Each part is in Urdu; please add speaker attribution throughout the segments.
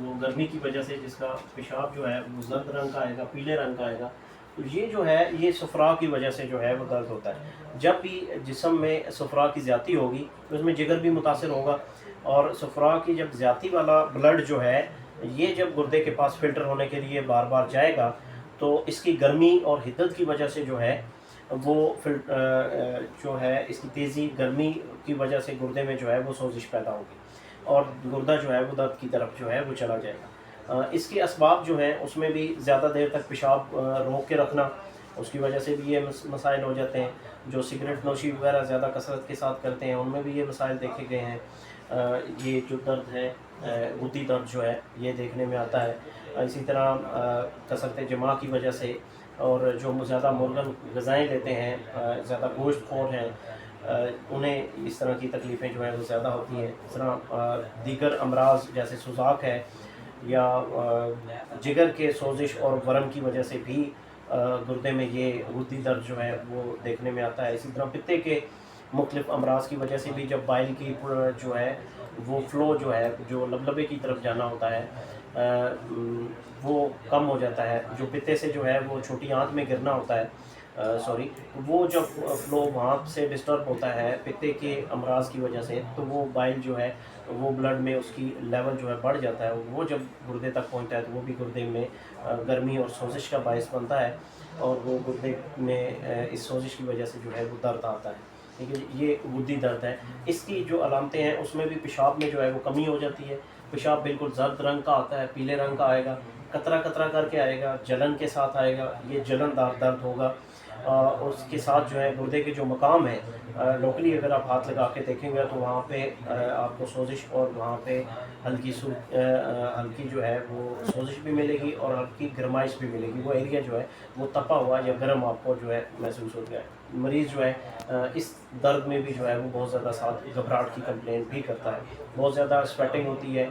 Speaker 1: وہ گرمی کی وجہ سے جس کا پیشاب جو ہے وہ زرد رنگ کا آئے گا، پیلے رنگ کا آئے گا، تو یہ جو ہے یہ صفرا کی وجہ سے جو ہے وہ درد ہوتا ہے۔ جب بھی جسم میں صفرا کی زیادتی ہوگی تو اس میں جگر بھی متاثر ہوگا، اور صفرا کی جب زیادتی والا بلڈ جو ہے یہ جب گردے کے پاس فلٹر ہونے کے لیے بار بار جائے گا تو اس کی گرمی اور حدت کی وجہ سے جو ہے وہ جو ہے اس کی تیزی گرمی کی وجہ سے گردے میں جو ہے وہ سوزش پیدا ہوگی، اور گردہ جو ہے وہ درد کی طرف جو ہے وہ چلا جائے گا۔ اس کے اسباب جو ہیں اس میں بھی زیادہ دیر تک پیشاب روک کے رکھنا، اس کی وجہ سے بھی یہ مسائل ہو جاتے ہیں۔ جو سگریٹ نوشی وغیرہ زیادہ کثرت کے ساتھ کرتے ہیں ان میں بھی یہ مسائل دیکھے گئے ہیں۔ یہ جو درد ہے غدی درد جو ہے یہ دیکھنے میں آتا ہے۔ اسی طرح کثرت جماع کی وجہ سے، اور جو زیادہ مرغن غذائیں لیتے ہیں، زیادہ گوشت خور ہیں، انہیں اس طرح کی تکلیفیں جو ہیں وہ زیادہ ہوتی ہیں۔ اس طرح دیگر امراض جیسے سوزاک ہے یا جگر کے سوزش اور ورم کی وجہ سے بھی گردے میں یہ غدی درد جو ہے وہ دیکھنے میں آتا ہے۔ اسی طرح پتے کے مختلف امراض کی وجہ سے بھی جب بائل کی جو ہے وہ فلو جو ہے جو لبلبے کی طرف جانا ہوتا ہے وہ کم ہو جاتا ہے، جو پتے سے جو ہے وہ چھوٹی آنت میں گرنا ہوتا ہے وہ جب فلو وہاں سے ڈسٹرب ہوتا ہے پتے کے امراض کی وجہ سے، تو وہ بائل جو ہے وہ بلڈ میں اس کی لیول جو ہے بڑھ جاتا ہے، وہ جب گردے تک پہنچتا ہے تو وہ بھی گردے میں گرمی اور سوزش کا باعث بنتا ہے، اور وہ گردے میں اس سوزش کی وجہ سے جو ہے وہ درد آتا ہے۔ ٹھیک ہے، یہ غدی درد ہے۔ اس کی جو علامتیں ہیں اس میں بھی پیشاب میں جو ہے وہ کمی ہو جاتی ہے، پیشاب بالکل زرد رنگ کا آتا ہے، پیلے رنگ کا آئے گا، قطرہ قطرہ کر کے آئے گا، جلن کے ساتھ آئے گا، یہ جلن دار درد ہوگا۔ اس کے ساتھ جو ہے گردے کے جو مقام ہے لوکلی اگر آپ ہاتھ لگا کے دیکھیں گے تو وہاں پہ آپ کو سوزش اور وہاں پہ ہلکی جو ہے وہ سوزش بھی ملے گی اور ہلکی گرمائش بھی ملے گی، وہ ایریا جو ہے وہ تپا ہوا یا گرم آپ کو جو ہے محسوس ہو گیا ہے۔ مریض جو ہے اس درد میں بھی جو ہے وہ بہت زیادہ ساتھ گھبراہٹ کی کمپلین بھی کرتا ہے، بہت زیادہ سویٹنگ ہوتی ہے۔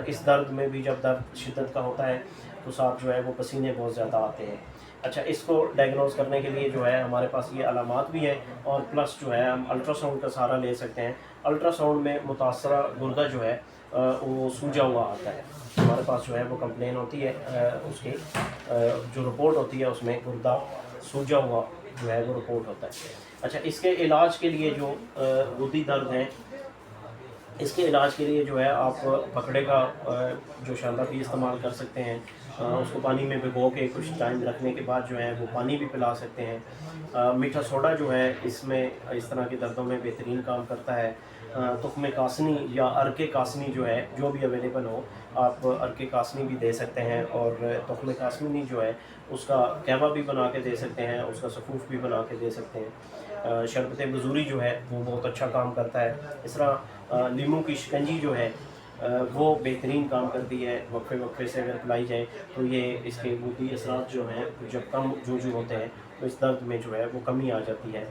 Speaker 1: اس درد میں بھی جب درد شدت کا ہوتا ہے تو ساتھ جو ہے وہ پسینے بہت زیادہ آتے ہیں۔ اچھا، اس کو ڈائگنوز کرنے کے لیے جو ہے ہمارے پاس یہ علامات بھی ہیں، اور پلس جو ہے ہم الٹرا ساؤنڈ کا سہارا لے سکتے ہیں۔ الٹرا ساؤنڈ میں متاثرہ گردہ جو ہے وہ سوجا ہوا آتا ہے، ہمارے پاس جو ہے وہ کمپلین ہوتی ہے، اس کی جو رپورٹ ہوتی ہے اس میں گردہ سوجا ہوا جو ہے وہ رپورٹ ہوتا ہے۔ اچھا، اس کے علاج کے لیے جو غدی درد ہیں اس کے علاج کے لیے جو ہے آپ پکڑے کا جو شاندار بھی استعمال کر سکتے ہیں، اس کو پانی میں بھگو کے کچھ ٹائم رکھنے کے بعد جو ہے وہ پانی بھی پلا سکتے ہیں۔ میٹھا سوڈا جو ہے اس میں اس طرح کے دردوں میں بہترین کام کرتا ہے۔ تخم کاسنی یا ارکے کاسنی جو ہے جو بھی اویلیبل ہو آپ ارکے کاسنی بھی دے سکتے ہیں، اور تخم کاسنی جو ہے اس کا قہوہ بھی بنا کے دے سکتے ہیں، اس کا سفوف بھی بنا کے دے سکتے ہیں۔ شربت بزوری جو ہے وہ بہت اچھا کام کرتا ہے۔ اس طرح لیموں کی شکنجی جو ہے وہ بہترین کام کرتی ہے، وقفے وقفے سے اگر پلائی جائے تو یہ اس کے غدی اثرات جو ہیں جب کم جو ہوتے ہیں تو اس درد میں جو ہے وہ کمی آ جاتی ہے۔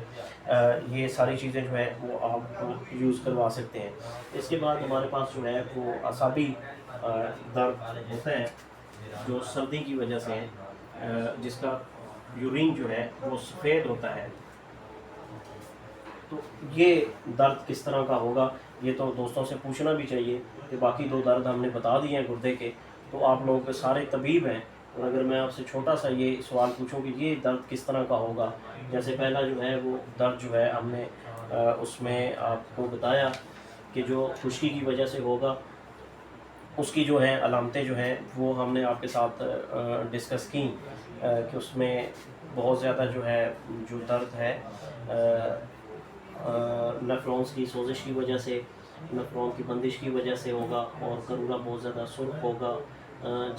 Speaker 1: یہ ساری چیزیں جو ہے وہ آپ یوز کروا سکتے ہیں۔ اس کے بعد ہمارے پاس جو ہے وہ اعصابی درد ہوتا ہے جو سردی کی وجہ سے جس کا یورین جو ہے وہ سفید ہوتا ہے، تو یہ درد کس طرح کا ہوگا یہ تو دوستوں سے پوچھنا بھی چاہیے کہ باقی دو درد ہم نے بتا دیے ہیں گردے کے، تو آپ لوگ سارے طبیب ہیں، اور اگر میں آپ سے چھوٹا سا یہ سوال پوچھوں کہ یہ درد کس طرح کا ہوگا، جیسے پہلا جو ہے وہ درد جو ہے ہم نے اس میں آپ کو بتایا کہ جو خشکی کی وجہ سے ہوگا، اس کی جو ہے علامتیں جو ہیں وہ ہم نے آپ کے ساتھ ڈسکس کی کہ اس میں بہت زیادہ جو ہے جو درد ہے نیفرونز کی سوزش کی وجہ سے، نیفرون کی بندش کی وجہ سے ہوگا، اور کرورا بہت زیادہ سرخ ہوگا،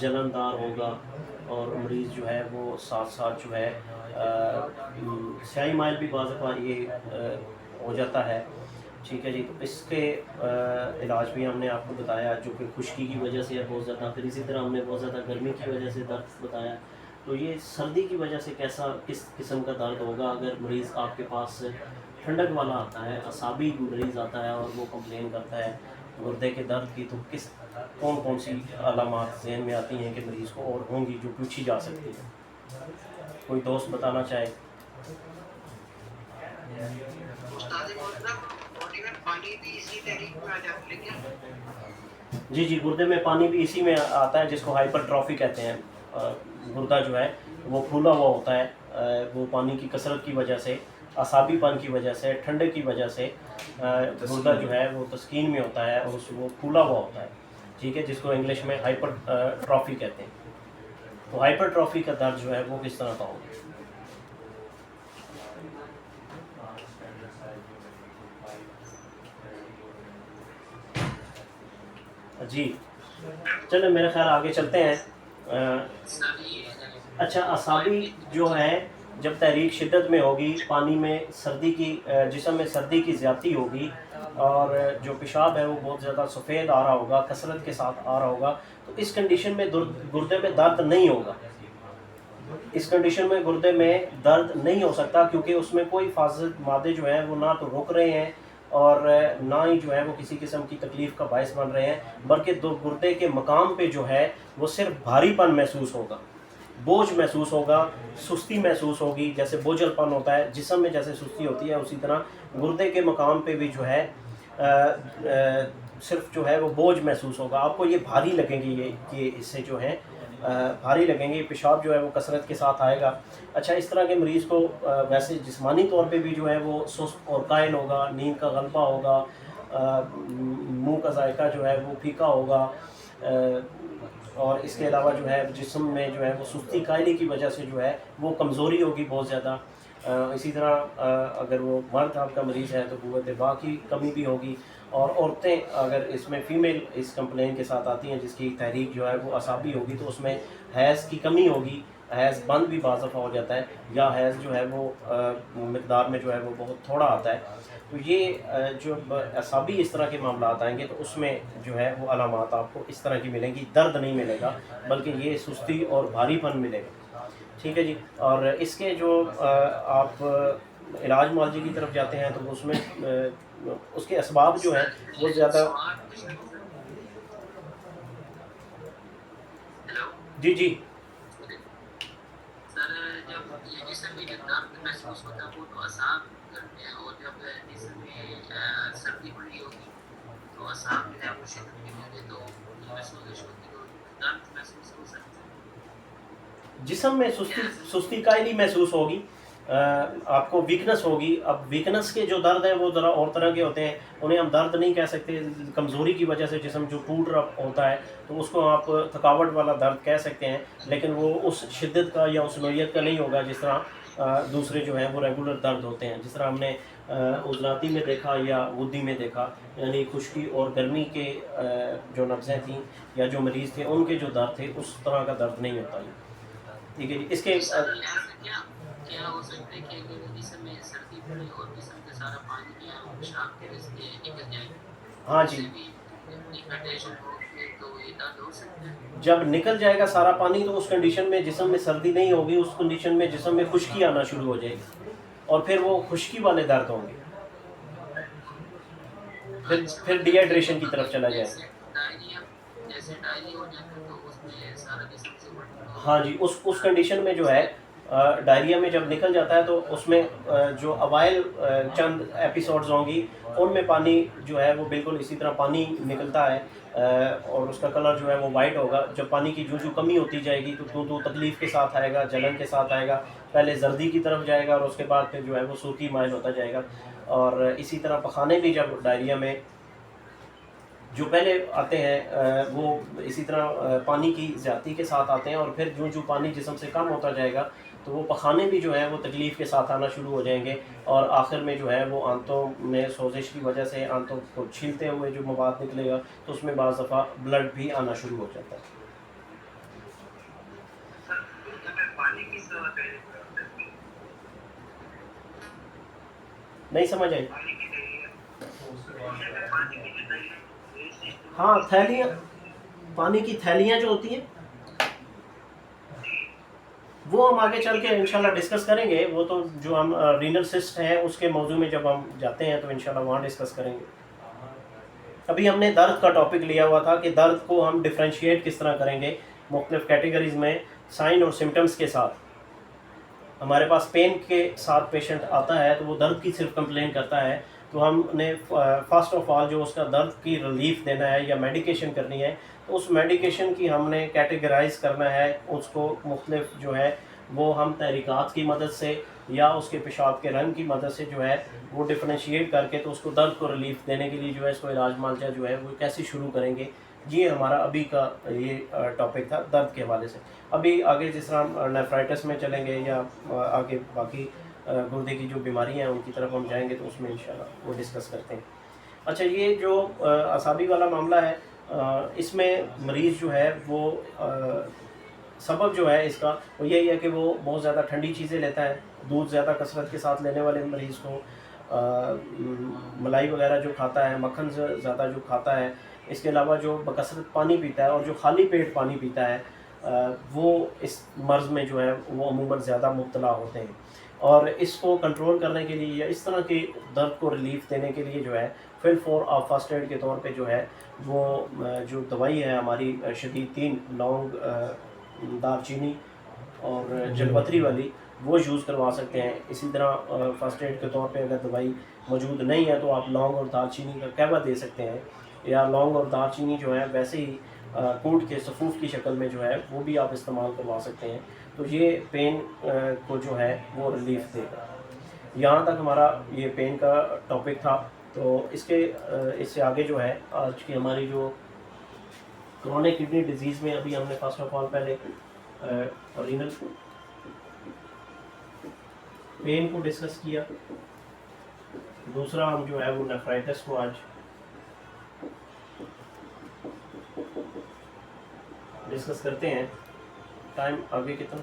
Speaker 1: جلن دار ہوگا، اور مریض جو ہے وہ ساتھ ساتھ جو ہے سیاہی مائل بھی بعض دفعہ یہ ہو جاتا ہے۔ ٹھیک ہے جی، تو اس کے علاج بھی ہم نے آپ کو بتایا جو کہ خشکی کی وجہ سے ہے بہت زیادہ، پھر اسی طرح ہم نے بہت زیادہ گرمی کی وجہ سے درد بتایا۔ تو یہ سردی کی وجہ سے کس قسم کا درد ہوگا اگر مریض آپ کے پاس ٹھنڈک والا آتا ہے، اعصابی مریض آتا ہے اور وہ کمپلین کرتا ہے گردے کے درد کی، تو کون سی علامات ذہن میں آتی ہیں کہ مریض کو اور ہوں گی جو پوچھی جا سکتی ہے؟ کوئی دوست بتانا چاہے؟
Speaker 2: استاد باڈی میں پانی بھی اسی تحریک میں آ جاتا ہے کیا؟
Speaker 1: جی جی، گردے میں پانی بھی اسی میں آتا ہے جس کو ہائپر ٹرافی کہتے ہیں. گردہ جو ہے وہ پھولا ہوا ہوتا ہے، وہ پانی کی کثرت کی وجہ سے، اعصابی پن کی وجہ سے، ٹھنڈے کی وجہ سے گردہ جو ہے وہ تسکین میں ہوتا ہے اور وہ پھولا ہوا ہوتا ہے، ٹھیک ہے، جس کو انگلش میں ہائپر ٹرافی کہتے ہیں. تو ہائپر ٹرافی کا درد جو ہے وہ کس طرح کا ہوگا؟ جی چلیں میرے خیال آگے چلتے ہیں. اچھا، اعصابی جو ہے جب تحریک شدت میں ہوگی، پانی میں سردی کی، جسم میں سردی کی زیادتی ہوگی اور جو پیشاب ہے وہ بہت زیادہ سفید آ رہا ہوگا، کثرت کے ساتھ آ رہا ہوگا، تو اس کنڈیشن میں گردے میں درد نہیں ہوگا. اس کنڈیشن میں گردے میں درد نہیں ہو سکتا، کیونکہ اس میں کوئی فاسد مادے جو ہیں وہ نہ تو رک رہے ہیں اور نہ ہی جو ہے وہ کسی قسم کی تکلیف کا باعث بن رہے ہیں، بلکہ گردے کے مقام پہ جو ہے وہ صرف بھاری پن محسوس ہوگا، بوجھ محسوس ہوگا، سستی محسوس ہوگی. جیسے بوجھل پن ہوتا ہے جسم میں، جیسے سستی ہوتی ہے، اسی طرح گردے کے مقام پہ بھی جو ہے صرف جو ہے وہ بوجھ محسوس ہوگا. آپ کو یہ بھاری لگیں گے، یہ اس سے جو ہے بھاری لگیں گے. پیشاب جو ہے وہ کثرت کے ساتھ آئے گا. اچھا، اس طرح کے مریض کو ویسے جسمانی طور پہ بھی جو ہے وہ سست اور قائل ہوگا، نیند کا غلبہ ہوگا، منہ کا ذائقہ جو ہے وہ پھیکا ہوگا، اور اس کے علاوہ جو ہے جسم میں جو ہے وہ سستی قائلی کی وجہ سے جو ہے وہ کمزوری ہوگی بہت زیادہ. اسی طرح اگر وہ مرد آپ کا مریض ہے تو قوت دفاع کی کمی بھی ہوگی. اور عورتیں اگر اس میں فیمیل اس کمپلین کے ساتھ آتی ہیں جس کی تحریک جو ہے وہ اعصابی ہوگی، تو اس میں حیض کی کمی ہوگی، حیض بند بھی بعض دفعہ ہو جاتا ہے، یا حیض جو ہے وہ مقدار میں جو ہے وہ بہت تھوڑا آتا ہے. تو یہ جو اعصابی اس طرح کے معاملات آئیں گے تو اس میں جو ہے وہ علامات آپ کو اس طرح کی ملیں گی. درد نہیں ملے گا بلکہ یہ سستی اور بھاری پن ملے گا. ٹھیک ہے جی. اور اس کے جو آپ علاج معالجے کی طرف جاتے ہیں تو اس میں اس کے اسباب جو ہیں وہ زیادہ. جی جی
Speaker 2: سر، جب یہ جسم میں جب درد محسوس ہوتا ہے وہ تو اعصاب کرتے ہیں، اور جب جسم میں سردی پڑی ہوگی تو اعصاب جو ہے وہ شدت میں ہوں گے، تو ان میں سوزش ہوگی، تو درد محسوس ہو سکتا ہے.
Speaker 1: جسم میں سستی قائلی محسوس ہوگی، آپ کو ویکنس ہوگی. اب ویکنس کے جو درد ہیں وہ ذرا اور طرح کے ہوتے ہیں، انہیں ہم درد نہیں کہہ سکتے. کمزوری کی وجہ سے جسم جو ٹوٹ رہا ہوتا ہے تو اس کو آپ تھکاوٹ والا درد کہہ سکتے ہیں، لیکن وہ اس شدت کا یا اس نوعیت کا نہیں ہوگا جس طرح دوسرے جو ہیں وہ ریگولر درد ہوتے ہیں، جس طرح ہم نے عضلاتی میں دیکھا یا غدی میں دیکھا. یعنی خشکی اور گرمی کے جو نبضیں تھیں یا جو مریض تھے ان کے جو درد تھے اس طرح کا درد نہیں ہوتا. ٹھیک ہے جی. اس کے
Speaker 2: کیا ہو سکتا ہے کہ اگر جسم میں سردی پڑے اور جسم کا سارا پانی جو ہے وہ پیشاب کے راستے نکل جائے،
Speaker 1: ہاں
Speaker 2: اس
Speaker 1: جی،
Speaker 2: سے بھی ڈیہائیڈریشن ہو کے تو یہ درد ہو سکتا ہے.
Speaker 1: جب نکل جائے گا سارا پانی تو اس کنڈیشن میں جسم میں سردی نہیں ہوگی، اس کنڈیشن میں جسم میں خشکی آنا شروع ہو جائے گی اور پھر وہ خشکی والے درد ہوں گے،
Speaker 2: اچھا،
Speaker 1: پھر ڈی
Speaker 2: مطلب کہ
Speaker 1: ہائیڈریشن کی طرف
Speaker 2: اگر
Speaker 1: چلا جائے
Speaker 2: جیسے
Speaker 1: گا.
Speaker 2: ڈائریا ہو جاتا ہے تو اس میں سارا جسم سے
Speaker 1: ہاں جی، اس کنڈیشن میں جو ہے ڈائریا میں جب نکل جاتا ہے تو اس میں جو اوائل چند ایپیسوڈز ہوں گی ان میں پانی جو ہے وہ بالکل اسی طرح پانی نکلتا ہے اور اس کا کلر جو ہے وہ وائٹ ہوگا. جب پانی کی جو کمی ہوتی جائے گی تو تکلیف کے ساتھ آئے گا، جلن کے ساتھ آئے گا، پہلے زردی کی طرف جائے گا اور اس کے بعد پھر جو ہے وہ سرخی مائل ہوتا جائے گا. اور اسی طرح پخانے بھی جب ڈائریا میں جو پہلے آتے ہیں وہ اسی طرح پانی کی زیادتی کے ساتھ آتے ہیں، اور پھر جو پانی جسم سے کم ہوتا جائے گا تو وہ پخانے بھی جو ہے وہ تکلیف کے ساتھ آنا شروع ہو جائیں گے، اور آخر میں جو ہے وہ آنتوں میں سوزش کی وجہ سے آنتوں کو چھیلتے ہوئے جو مواد نکلے گا تو اس میں بعض دفعہ بلڈ بھی آنا شروع ہو جاتا ہے. نہیں سمجھ آئی؟ ہاں، تھیلیاں، پانی کی تھیلیاں جو ہوتی ہیں وہ ہم آگے چل کے انشاءاللہ ڈسکس کریں گے. وہ تو جو ہم رینل سسٹ ہیں اس کے موضوع میں جب ہم جاتے ہیں تو انشاءاللہ وہاں ڈسکس کریں گے. ابھی ہم نے درد کا ٹاپک لیا ہوا تھا کہ درد کو ہم ڈفرینشیٹ کس طرح کریں گے مختلف کیٹیگریز میں سائن اور سمٹمز کے ساتھ. ہمارے پاس پین کے ساتھ پیشنٹ آتا ہے تو وہ درد کی صرف کمپلین کرتا ہے، تو ہم نے فرسٹ آف آل جو اس کا درد کی ریلیف دینا ہے یا میڈیکیشن کرنی ہے، تو اس میڈیکیشن کی ہم نے کیٹیگرائز کرنا ہے اس کو مختلف جو ہے وہ ہم تحریکات کی مدد سے یا اس کے پیشاب کے رنگ کی مدد سے جو ہے وہ ڈفرینشیٹ کر کے تو اس کو درد کو ریلیف دینے کے لیے جو ہے اس کو علاج معالجہ جو ہے وہ کیسے شروع کریں گے. یہ ہمارا ابھی کا یہ ٹاپک تھا درد کے حوالے سے. ابھی آگے جس طرح ہم نیفرائٹس میں چلیں گے یا آگے باقی گردے کی جو بیماریاں ہیں ان کی طرف ہم جائیں گے تو اس میں انشاءاللہ وہ ڈسکس کرتے ہیں. اچھا، یہ جو اعصابی والا معاملہ ہے اس میں مریض جو ہے وہ سبب جو ہے اس کا وہ یہی ہے کہ وہ بہت زیادہ ٹھنڈی چیزیں لیتا ہے. دودھ زیادہ کثرت کے ساتھ لینے والے مریض کو، ملائی وغیرہ جو کھاتا ہے، مکھن زیادہ جو کھاتا ہے، اس کے علاوہ جو بکثرت پانی پیتا ہے اور جو خالی پیٹ پانی پیتا ہے وہ اس مرض میں جو ہے وہ عموماً زیادہ مبتلا ہوتے ہیں. اور اس کو کنٹرول کرنے کے لیے یا اس طرح کے درد کو ریلیف دینے کے لیے جو ہے فی الفور آپ فرسٹ ایڈ کے طور پہ جو ہے وہ جو دوائی ہے ہماری شدید 3 لونگ، دار چینی اور جلپتری والی وہ یوز کروا سکتے ہیں. اسی طرح فرسٹ ایڈ کے طور پہ اگر دوائی موجود نہیں ہے تو آپ لونگ اور دار چینی کا قہوہ دے سکتے ہیں، یا لونگ اور دار چینی جو ہے ویسے ہی کوٹ کے صفوف کی شکل میں جو ہے وہ بھی آپ استعمال کروا سکتے ہیں. تو یہ پین کو جو ہے وہ ریلیف دے گا. یہاں تک ہمارا یہ پین کا ٹاپک تھا. تو اس سے آگے جو ہے آج کی ہماری جو کرونک کڈنی ڈیزیز میں ابھی ہم نے فرسٹ آف آل پہلے رینل پین کو ڈسکس کیا. دوسرا ہم جو ہے وہ نیفرائٹس کو آج ڈسکس کرتے ہیں. ٹائم آگے کتنا؟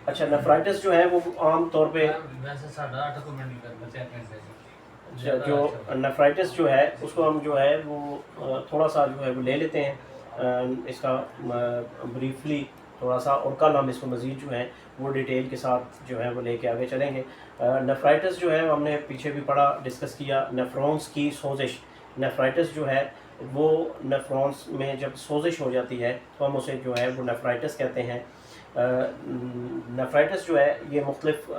Speaker 1: اچھا، نیفرائٹس جو ہے وہ عام طور پہ جو نیفرائٹس جو ہے اس کو ہم جو ہے وہ تھوڑا سا جو ہے وہ لے لیتے ہیں اس کا بریفلی تھوڑا سا، اور کل ہم اس کو مزید جو ہے وہ ڈیٹیل کے ساتھ جو ہے وہ لے کے آگے چلیں گے. نیفرائٹس جو ہے ہم نے پیچھے بھی پڑھا ڈسکس کیا، نیفرونز کی سوزش. نیفرائٹس جو ہے وہ نیفرونز میں جب سوزش ہو جاتی ہے تو ہم اسے جو ہے وہ نیفرائٹس کہتے ہیں. نیفرائٹس جو ہے یہ مختلف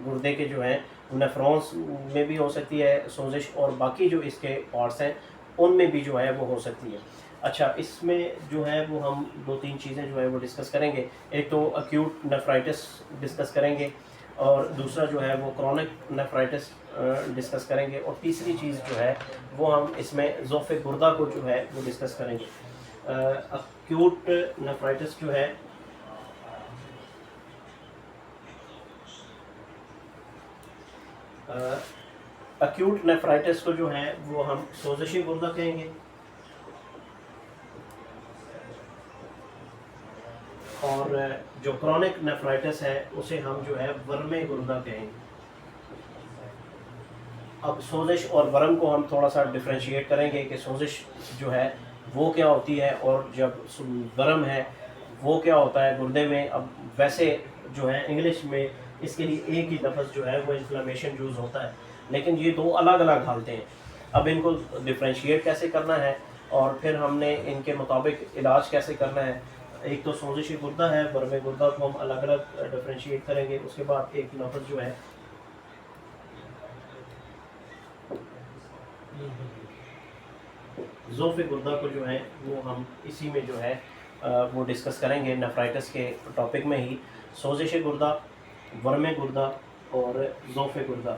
Speaker 1: گردے کے جو ہیں نیفرونز میں بھی ہو سکتی ہے سوزش، اور باقی جو اس کے پارٹس ہیں ان میں بھی جو ہے وہ ہو سکتی ہے. اچھا، اس میں جو ہے وہ ہم 2-3 چیزیں جو ہے وہ ڈسکس کریں گے. ایک تو ایکیوٹ نیفرائٹس ڈسکس کریں گے، اور دوسرا جو ہے وہ کرونک نیفرائٹس ڈسکس کریں گے، اور تیسری چیز جو ہے وہ ہم اس میں ضعف گردہ کو جو ہے وہ ڈسکس کریں گے. ایکیوٹ نیفرائٹس جو ہے ایکیوٹ نیفرائٹس کو جو ہے وہ ہم سوزش گردہ کہیں گے، اور جو کرونک نیفرائٹس ہے اسے ہم جو ہے ورم گردہ کہیں گے. اب سوزش اور ورم کو ہم تھوڑا سا ڈفرینشیٹ کریں گے کہ سوزش جو ہے وہ کیا ہوتی ہے اور جب ورم ہے وہ کیا ہوتا ہے گردے میں. اب ویسے جو ہے انگلش میں اس کے لیے ایک ہی لفظ جو ہے وہ انفلمیشن یوز ہوتا ہے، لیکن یہ 2 الگ الگ حالتیں ہیں. اب ان کو ڈفرینشیٹ کیسے کرنا ہے اور پھر ہم نے ان کے مطابق علاج کیسے کرنا ہے. ایک تو سوزش گردہ ہے، ورم گردہ کو ہم الگ الگ ڈفرینشیٹ کریں گے. اس کے بعد ایک لفظ جو ہے ضعف گردہ کو جو ہے وہ ہم اسی میں جو ہے وہ ڈسکس کریں گے نیفرائٹس کے ٹاپک میں ہی. سوزش گردہ، ورم گردہ اور ضعف گردہ.